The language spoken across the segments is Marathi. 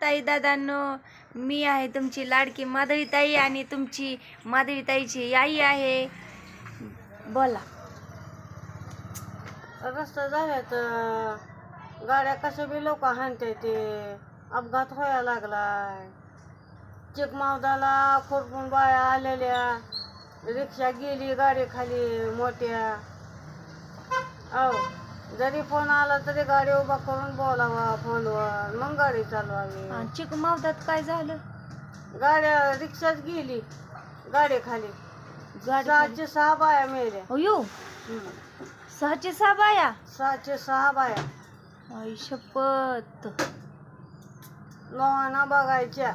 ताई दादांनो, मी आहे तुमची लाडकी माधवीताई आणि तुमची माधवीताईची आई आहे. बोला. रस्ता झाल्यात गाड्या कशा बी लोक हाणते ते अपघात व्हायला लागलाय. चिकमावदाला खुरपून बाया आलेल्या, रिक्षा गेली गाडी खाली मोठ्या. जरी फोन आला तरी गाडी उभा करून बोलावा फोनवर, मग गाडी चालवावी. चिकमावदात काय झालं? गाड्या रिक्षाच गेली गाडी खाली. 6 बाया मेल्या. अयो, 6 बाया. 6 बाया. आई शपथ. वाहना बघायच्या,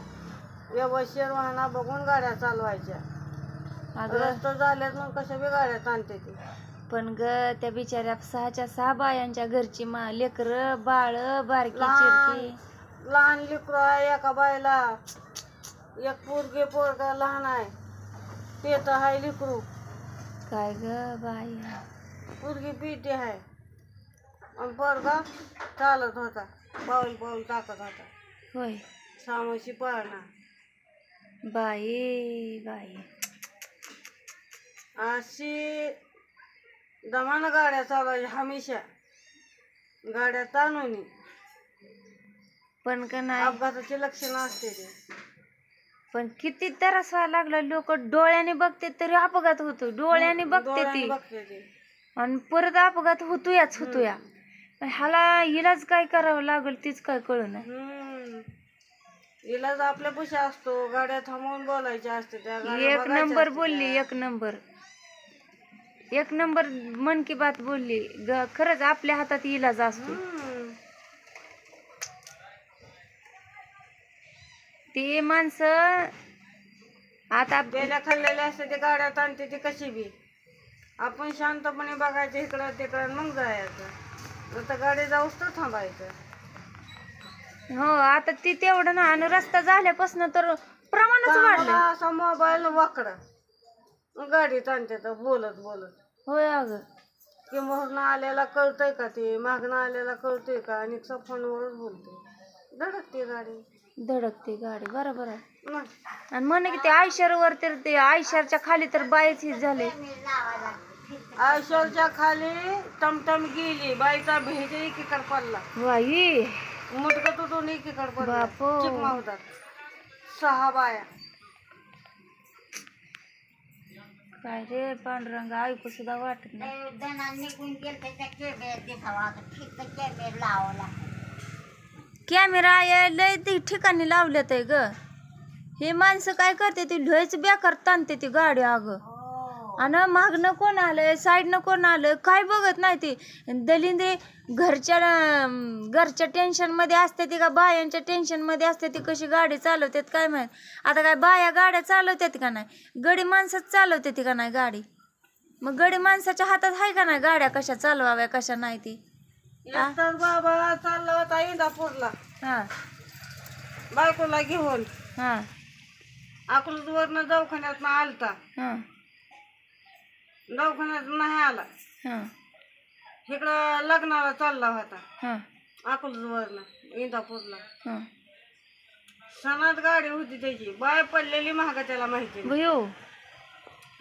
व्यवस्थित वाहना बघून गाड्या चालवायच्या. रस्ता झाल्यात मग कशा बी गाड्या ताणते ती. पण ग त्या बिचाऱ्या 6 बायांच्या घरची लेकर बाळ बारकी चिरकी लहान लेकरू आहे. एका बायला एक पोरगा लहान आहे, ते तर आहे लेकरू. काय ग बाई. पोरगी पिटी आहे आणि पोरगा चालत होता, पाऊल टाकत होता. होय. सामाशी पळणार. बाई बाई, अशी दमानं गाड्या चालवायच्या हमेशा. गाड्या ताणून पण का नाही अपघाताचे लक्षण असते ते. पण किती त्रास व्हायला लागला. लोक डोळ्याने बघते तरी अपघात होतो, डोळ्याने बघते ती आणि परत अपघात होतोया. ह्याला इलाज काय करावं लागेल तीच काय कळू नाही. इलाज आपल्या पुशी असतो. गाड्या थांबवून बोलायच्या असते. एक नंबर बोलली, एक नंबर मन की बात बोलली. खरंच आपल्या हातात इलाज असतो. ते माणसं आता बेल्या खाल्लेल्या असते ते गाड्या ताणते ती कशी बी. आपण शांतपणे बघायचं इकडं तिकडं मग जायचं. आता गाडी जाऊस तर थांबायचं. हो, आता ती तेवढं ना. आणि रस्ता झाल्यापासून तर प्रमाणच वाढलं. असा मोबाईल वाकडा गाडी ताणते तर बोलत. होय अगं. की मोहरनं आल्याला कळतंय का, ते मागणं आल्याला कळतंय का, आणि फोनवरच बोलते. धडकते गाडी. बरोबर आहे. आणि म्हणे की ते आयशरवर तर ते आयशरच्या खाली तर बाईच झाले. आयशरच्या खाली टमटम गेली, बाईचा भेज एकीकडे पडला. बाई मुटकं तुटून एकीकडे पडला. बापो. चिकमावदात 6 बाया. काय रे पांडुरंग, ऐकू सुद्धा वाटत नाही. कॅमेरा लय ठिकाणी लावल्यात आहे ग. हे माणसं काय करते, ती ढोयच बेकार ताणते ती गाडी अगं. आणि मागणं कोण आलंय, साईडनं कोण आलं काय बघत नाही. ती दलिंद्री घरच्या टेन्शन मध्ये असते ती का बायांच्या टेन्शन मध्ये असते ती. कशी गाडी चालवतात काय माहित. आता काय बाया गाड्या चालवतात का नाही, गडी माणसंच चालवते ती का नाही गाडी. मग गडी माणसाच्या हातात आहे का नाही गाड्या कशा चालवाव्या कशा नाही ती. बाबा चालला होता इंदापूरला बायकोला घेऊन. अकलूजवरनं दवाखान्यात आलता. दवाखान्यात नाही आला. इकडं लग्नाला चालला होता अकलूजवरनं इंदापूरला. सणात गाडी होती त्याची, बाय पडलेली महाग त्याला माहिती.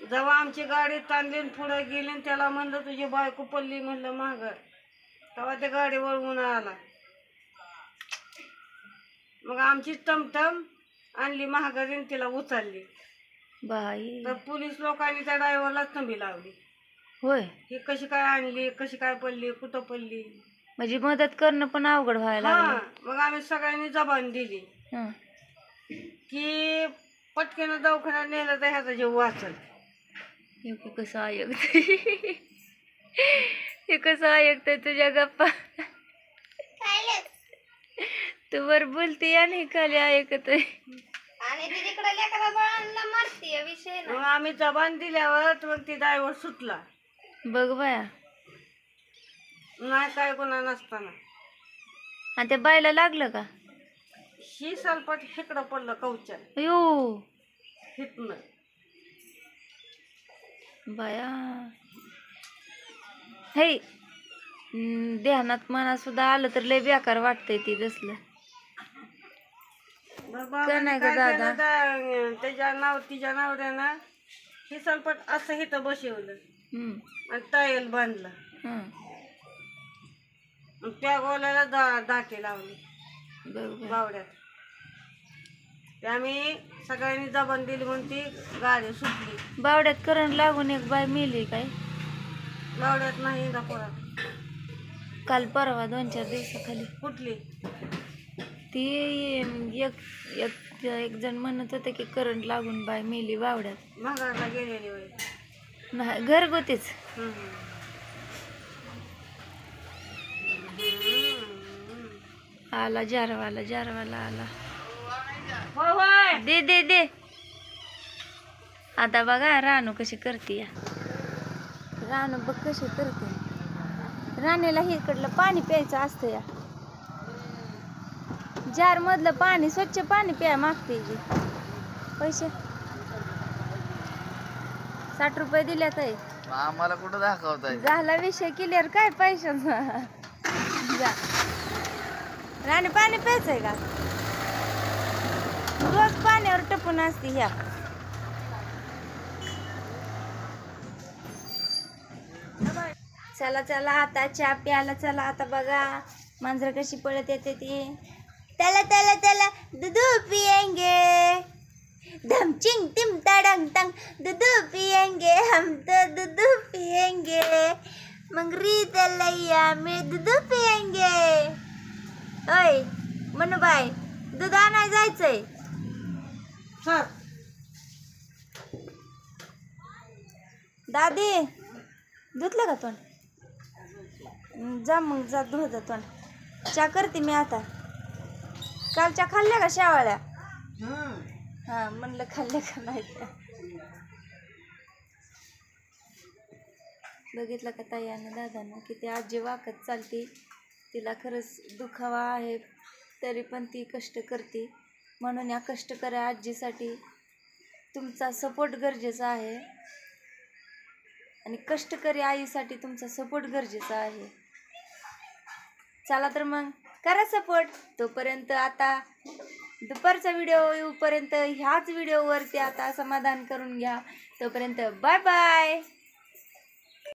जेव्हा आमची गाडी तांदली पुढे गेली आणि त्याला म्हणलं तुझी बायको पडली, म्हणलं महाग. तेव्हा ते गाडी वळवून आला. मग आमची टमटम आणली महागारी तिला उचलली. बाई तर पोलीस लोकांनी त्या ड्रायव्हरला तंबी लावली. होय. ही कशी काय आणली, कशी काय पडली, कुठं पडली. म्हणजे मदत करणं पण अवघड व्हायला लागलं. मग आम्ही सगळ्यांनी जबान दिली की पटकेनं दवाखान्यात नेलं तर ह्याचा जीव वाचल. कसं ऐकतंय, हे कसं ऐकतंय तुझ्या गप्पा. तू वर बोलते आणि खाली ऐकतोय. मग आम्ही जबान दिल्यावर मग ती ड्रायव्हर सुटला. बघ बाया. नाही काय गुन्हा नसताना. आणि त्या बायला लागलं का? ही सलपट हिकडं पडलं कवच्या. अयो हितनं बाया. हे ध्यानात मना सुद्धा आलं तर लय बेकार वाटतंय ती तसलं. का नाही ग दादा? तिच्या नवऱ्यानं हे सलपट असं इथं बसवलं आणि टायल बांधलं आणि त्या गोल्याला दाटे लावले बावड्यात. ते आम्ही सगळ्यांनी जबान दिली म्हणून ती गाडी सुटली. बावड्यात करंट लागून एक बाय मेली काय? बावड्यात नाही इंदापुरात. काल परवा 2-4 दिवसाखाली. कुठली? ती एक जण म्हणत होते की करंट लागून बाय मेली बावड्यात. महागाला गेलेली वय नाही, घरगुतीच. आला जारवाला आला. दे आता बघा रानू कशी करते. रानू बघ कशी करते. राणीला इकडलं पाणी प्यायचं असतं या. जार मधलं पाणी, स्वच्छ पाणी प्या मागते. पैसे 60 रुपये दिले काय? आम्हाला कुठं दाखवताय? झाला विषय क्लिअर. काय पैशाचा? जा राणी पाणी प्यायचंय का? रोज पाण्यावर टपून असते ह्या. चला आता चहा प्यायला चला. आता बघा मांजर कशी पळत येते ती. त्याला दूध पिएंगे, धम चिंग टिम तडंग टंग, दूध पिएंगे हम तो दूध पिएंगे, मंगरी तलैया में दूध पिएंगे. ओय मनूबाई, दूध आणाय जायचंय. दादी धुतलं का तोंड? जा मग जा धुत तोंड. चहा करते मी आता. कालच्या खाल्ल्या का शेवाळ्या? हा म्हणलं खाल्ल्या का नाही. बघितलं का ताई आणि दादानं किती आजी वाकत चालते. तिला खरंच दुखावा आहे तरी पण ती कष्ट करते. म्हणून या कष्टकरी आजीसाठी तुमचा सपोर्ट गरजेचा आहे आणि कष्टकरी आईसाठी तुमचा सपोर्ट गरजेचा आहे. चला तर मग करा सपोर्ट. तोपर्यंत आता दुपारचा व्हिडिओ येऊपर्यंत ह्याच व्हिडिओवरती आता समाधान करून घ्या. तोपर्यंत बाय बाय.